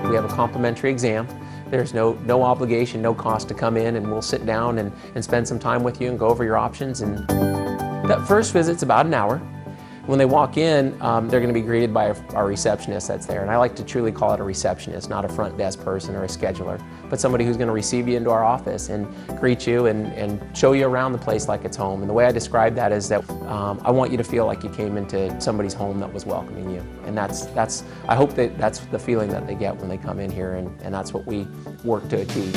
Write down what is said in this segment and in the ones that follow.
We have a complimentary exam. There's no obligation, no cost to come in, and we'll sit down and spend some time with you and go over your options. And that first visit's about an hour. When they walk in, they're going to be greeted by our receptionist that's there. And I like to truly call it a receptionist, not a front desk person or a scheduler, but somebody who's going to receive you into our office and greet you and show you around the place like it's home. And the way I describe that is that I want you to feel like you came into somebody's home that was welcoming you. And I hope that that's the feeling that they get when they come in here, and that's what we work to achieve.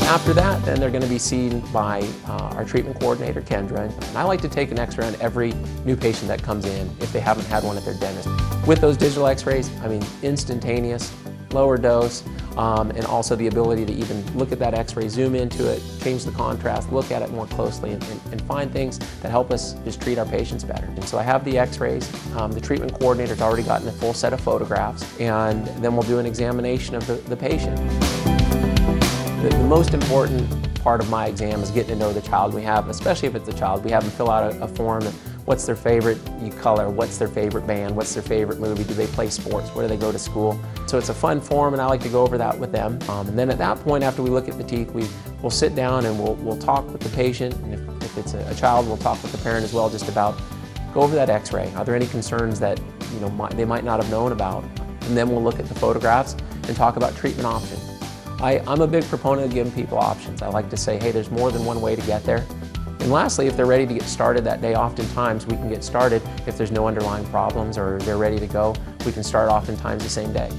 After that, then they're going to be seen by our treatment coordinator, Kendra, and I like to take an X-ray on every new patient that comes in if they haven't had one at their dentist. With those digital X-rays, I mean, instantaneous, lower dose, and also the ability to even look at that X-ray, zoom into it, change the contrast, look at it more closely, and find things that help us just treat our patients better. And so I have the X-rays, the treatment coordinator's already gotten a full set of photographs, and then we'll do an examination of the patient. The most important part of my exam is getting to know the child. We have, especially if it's a child, we have them fill out a form. What's their favorite color? What's their favorite band? What's their favorite movie? Do they play sports? Where do they go to school? So it's a fun form, and I like to go over that with them. And then at that point, after we look at the teeth, we'll sit down and we'll talk with the patient. And if it's a child, we'll talk with the parent as well, just about go over that X-ray. Are there any concerns that they might not have known about? And then we'll look at the photographs and talk about treatment options. I'm a big proponent of giving people options. I like to say, hey, there's more than one way to get there. And lastly, if they're ready to get started that day, oftentimes we can get started if there's no underlying problems or they're ready to go. We can start oftentimes the same day.